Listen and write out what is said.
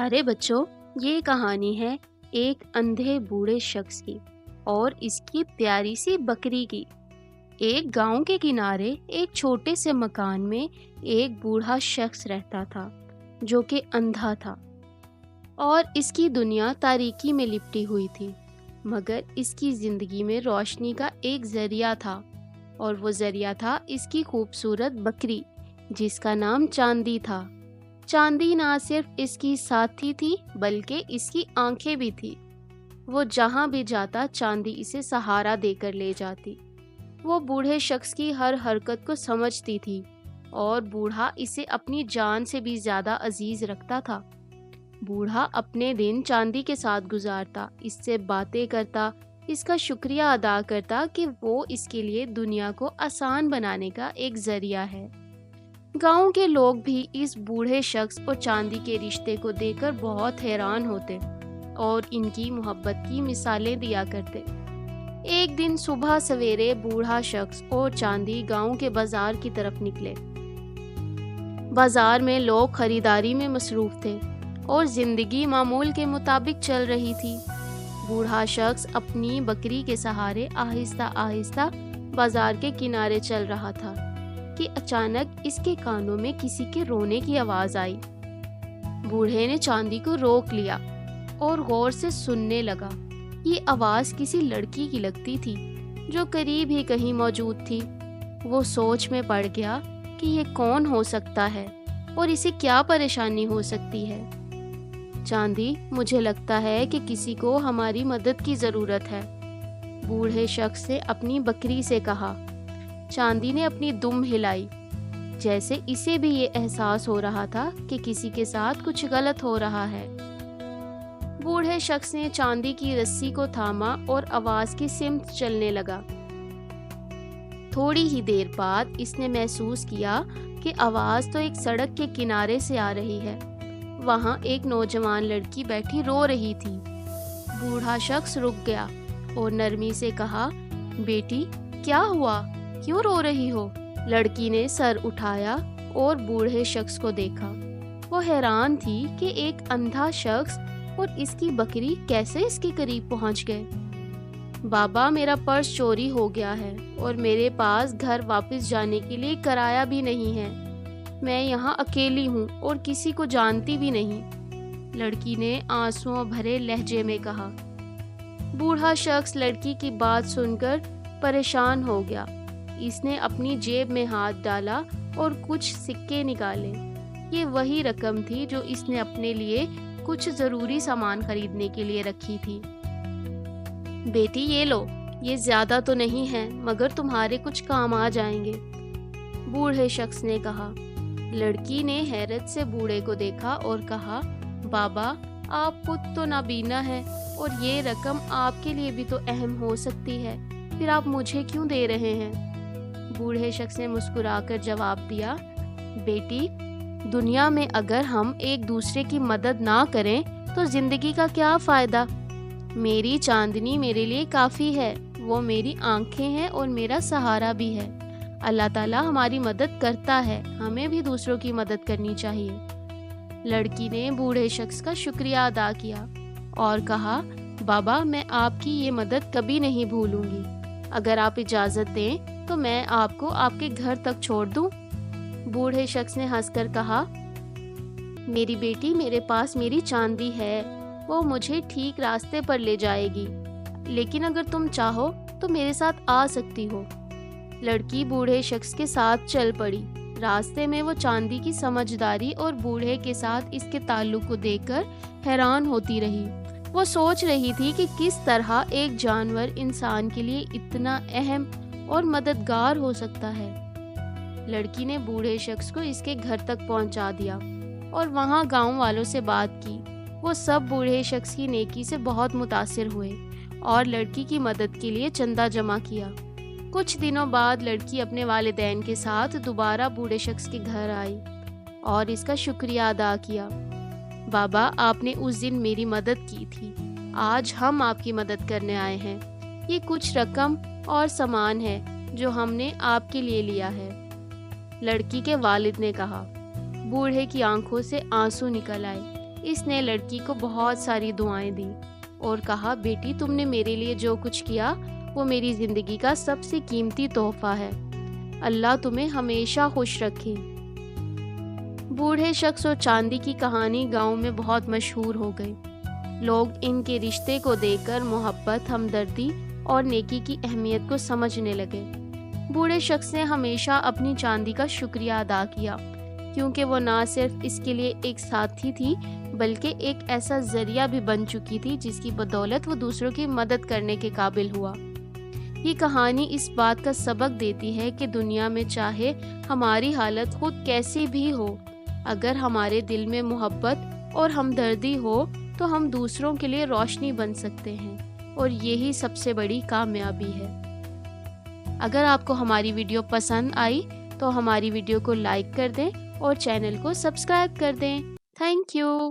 प्यारे बच्चों, ये कहानी है एक अंधे बूढ़े शख्स की और इसकी प्यारी सी बकरी की। एक गांव के किनारे एक छोटे से मकान में एक बूढ़ा शख्स रहता था जो कि अंधा था और इसकी दुनिया तारीकी में लिपटी हुई थी। मगर इसकी जिंदगी में रोशनी का एक जरिया था और वो जरिया था इसकी खूबसूरत बकरी जिसका नाम चांदी था। चांदी ना सिर्फ इसकी साथी थी बल्कि इसकी आंखें भी थी। वो जहां भी जाता चांदी इसे सहारा देकर ले जाती। वो बूढ़े शख्स की हर हरकत को समझती थी और बूढ़ा इसे अपनी जान से भी ज्यादा अजीज रखता था। बूढ़ा अपने दिन चांदी के साथ गुजारता, इससे बातें करता, इसका शुक्रिया अदा करता कि वो इसके लिए दुनिया को आसान बनाने का एक जरिया है। गांव के लोग भी इस बूढ़े शख्स और चांदी के रिश्ते को देखकर बहुत हैरान होते और इनकी मोहब्बत की मिसालें दिया करते। एक दिन सुबह सवेरे बूढ़ा शख्स और चांदी गांव के बाजार की तरफ निकले। बाजार में लोग खरीदारी में मसरूफ थे और जिंदगी मामूल के मुताबिक चल रही थी। बूढ़ा शख्स अपनी बकरी के सहारे आहिस्ता आहिस्ता बाजार के किनारे चल रहा था कि अचानक इसके कानों में किसी के रोने की आवाज आई। बूढ़े ने चांदी को रोक लिया और गौर से सुनने लगा। ये आवाज किसी लड़की की लगती थी जो करीब ही कहीं मौजूद थी। वो सोच में पड़ गया कि ये कौन हो सकता है और इसे क्या परेशानी हो सकती है। चांदी, मुझे लगता है कि किसी को हमारी मदद की जरूरत है, बूढ़े शख्स ने अपनी बकरी से कहा। चांदी ने अपनी दुम हिलाई, जैसे इसे भी ये एहसास हो रहा था कि किसी के साथ कुछ गलत हो रहा है। बूढ़े शख्स ने चांदी की रस्सी को थामा और आवाज की सिमत चलने लगा। थोड़ी ही देर बाद इसने महसूस किया कि आवाज तो एक सड़क के किनारे से आ रही है। वहां एक नौजवान लड़की बैठी रो रही थी। बूढ़ा शख्स रुक गया और नरमी से कहा, बेटी, क्या हुआ, क्यों रो रही हो? लड़की ने सर उठाया और बूढ़े शख्स को देखा। वो हैरान थी कि एक अंधा शख्स और इसकी बकरी कैसे इसके करीब पहुंच गए। बाबा, मेरा पर्स चोरी हो गया है और मेरे पास घर वापस जाने के लिए किराया भी नहीं है। मैं यहाँ अकेली हूँ और किसी को जानती भी नहीं, लड़की ने आंसुओं भरे लहजे में कहा। बूढ़ा शख्स लड़की की बात सुनकर परेशान हो गया। इसने अपनी जेब में हाथ डाला और कुछ सिक्के निकाले। ये वही रकम थी जो इसने अपने लिए कुछ जरूरी सामान खरीदने के लिए रखी थी। बेटी, ये लो, ये ज्यादा तो नहीं है मगर तुम्हारे कुछ काम आ जाएंगे, बूढ़े शख्स ने कहा। लड़की ने हैरत से बूढ़े को देखा और कहा, बाबा, आप खुद तो नाबीना है और ये रकम आपके लिए भी तो अहम हो सकती है, फिर आप मुझे क्यों दे रहे हैं? बूढ़े शख्स ने मुस्कुराकर जवाब दिया, बेटी, दुनिया में अगर हम एक दूसरे की मदद ना करें तो जिंदगी का क्या फायदा? मेरी चांदनी मेरे लिए काफी है, वो मेरी आंखें हैं और मेरा सहारा भी है। अल्लाह ताला हमारी मदद करता है, हमें भी दूसरों की मदद करनी चाहिए। लड़की ने बूढ़े शख्स का शुक्रिया अदा किया और कहा, बाबा, मैं आपकी ये मदद कभी नहीं भूलूंगी। अगर आप इजाजत दें तो मैं आपको आपके घर तक छोड़ दूं? बूढ़े शख्स ने हंसकर कहा, मेरी बेटी, मेरे पास मेरी चांदी है, वो मुझे ठीक रास्ते पर ले जाएगी, लेकिन अगर तुम चाहो तो मेरे साथ आ सकती हो। लड़की बूढ़े शख्स के साथ चल पड़ी। रास्ते में वो चांदी की समझदारी और बूढ़े के साथ इसके ताल्लुक को देखकर हैरान होती रही। वो सोच रही थी कि किस तरह एक जानवर इंसान के लिए इतना अहम और मददगार हो सकता है। लड़की ने बूढ़े शख्स को इसके घर तक पहुंचा दिया और वहां गांव वालों से बात की। वो सब बूढ़े शख्स की नेकी से बहुत मुतासिर हुए और लड़की की मदद के लिए चंदा जमा किया। कुछ दिनों बाद लड़की अपने वालिदैन के साथ दोबारा बूढ़े शख्स के घर आई और इसका शुक्रिया अदा किया। बाबा, आपने उस दिन मेरी मदद की थी, आज हम आपकी मदद करने आए हैं। ये कुछ रकम और सामान है जो हमने आपके लिए लिया है, लड़की के वालिद ने कहा। बूढ़े की आंखों से आंसू निकल आए। اس نے لڑکی کو بہت ساری دعائیں دیں اور کہا، بیٹی تم نے میرے لیے جو کچھ کیا وہ میری زندگی کا سب سے قیمتی تحفہ ہے، اللہ تمہیں ہمیشہ خوش رکھے۔ بوڑھے شخص اور چاندی کی کہانی گاؤں میں بہت مشہور ہو گئی۔ لوگ ان کے رشتے کو دیکھ کر محبت، ہمدردی اور نیکی کی اہمیت کو سمجھنے لگے۔ بوڑھے شخص نے ہمیشہ اپنی چاندی کا شکریہ ادا کیا، کیونکہ وہ نہ صرف اس کے لیے ایک ساتھی تھی بلکہ ایک ایسا ذریعہ بھی بن چکی تھی جس کی بدولت وہ دوسروں کی مدد کرنے کے قابل ہوا۔ یہ کہانی اس بات کا سبق دیتی ہے کہ دنیا میں چاہے ہماری حالت خود کیسی بھی ہو، اگر ہمارے دل میں محبت اور ہمدردی ہو تو ہم دوسروں کے لیے روشنی بن سکتے ہیں، اور یہی سب سے بڑی کامیابی ہے۔ اگر آپ کو ہماری ویڈیو پسند آئی تو ہماری ویڈیو کو لائک کر دیں اور چینل کو سبسکرائب کر دیں۔ Thank you.